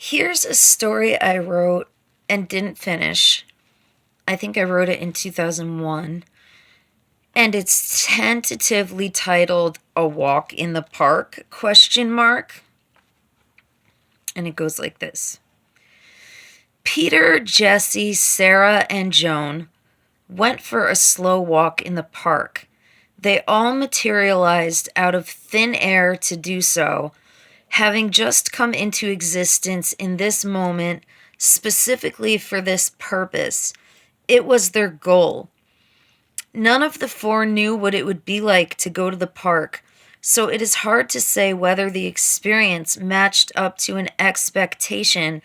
Here's a story I wrote and didn't finish. I think I wrote it in 2001. And it's tentatively titled A Walk in the Park, question mark. And it goes like this. Peter, Jesse, Sarah, and Joan went for a slow walk in the park. They all materialized out of thin air to do so, having just come into existence in this moment specifically for this purpose. It was their goal. None of the four knew what it would be like to go to the park, so it is hard to say whether the experience matched up to an expectation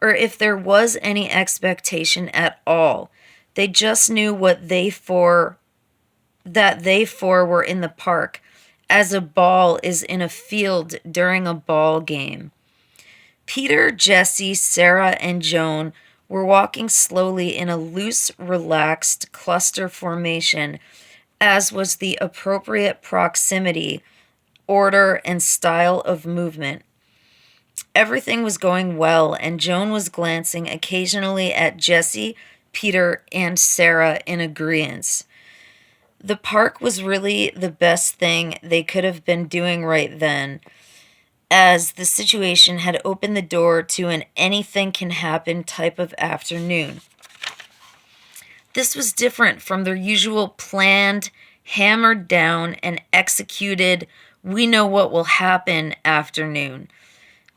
or if there was any expectation at all. They just knew that they four were in the park, as a ball is in a field during a ball game. Peter, Jesse, Sarah, and Joan were walking slowly in a loose, relaxed cluster formation, as was the appropriate proximity, order, and style of movement. Everything was going well, and Joan was glancing occasionally at Jesse, Peter, and Sarah in agreeance. The park was really the best thing they could have been doing right then, as the situation had opened the door to an anything can happen type of afternoon. This was different from their usual planned, hammered down, and executed, we know what will happen afternoon.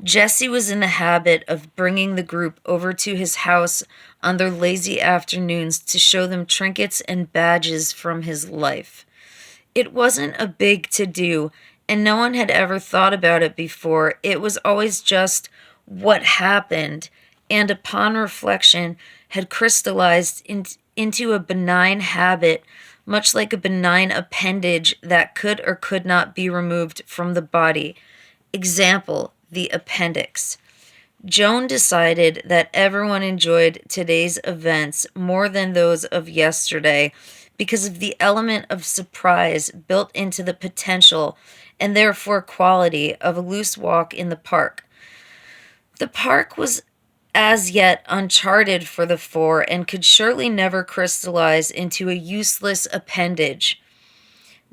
Jesse was in the habit of bringing the group over to his house on their lazy afternoons to show them trinkets and badges from his life. It wasn't a big to-do, and no one had ever thought about it before. It was always just what happened, and upon reflection had crystallized into a benign habit, much like a benign appendage that could or could not be removed from the body. Example, the appendix. Joan decided that everyone enjoyed today's events more than those of yesterday because of the element of surprise built into the potential and therefore quality of a loose walk in the park. The park was as yet uncharted for the four and could surely never crystallize into a useless appendage.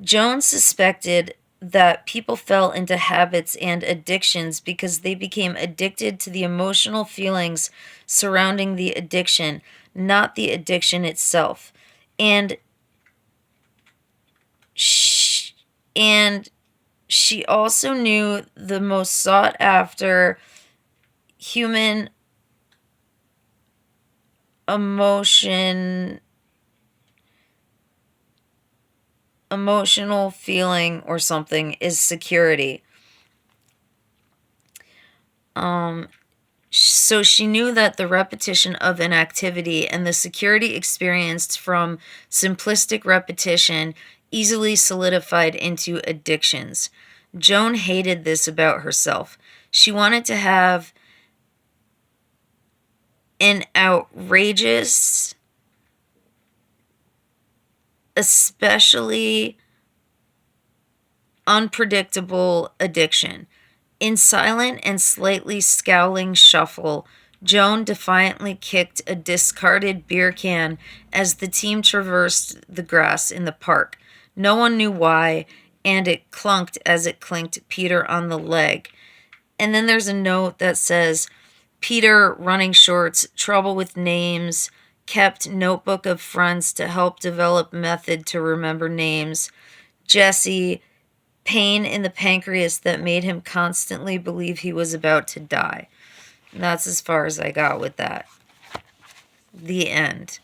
Joan suspected that people fell into habits and addictions because they became addicted to the emotional feelings surrounding the addiction, not the addiction itself. And she also knew the most sought after human emotional feeling or something is security. So she knew that the repetition of an activity and the security experienced from simplistic repetition easily solidified into addictions. Joan hated this about herself. She wanted to have an outrageous, especially unpredictable addiction. In silent and slightly scowling shuffle, Joan defiantly kicked a discarded beer can as the team traversed the grass in the park. No one knew why, and it clunked as it clinked Peter on the leg. And then there's a note that says, Peter, running shorts, trouble with names, kept notebook of friends to help develop method to remember names. Jesse, pain in the pancreas that made him constantly believe he was about to die. And that's as far as I got with that. The end.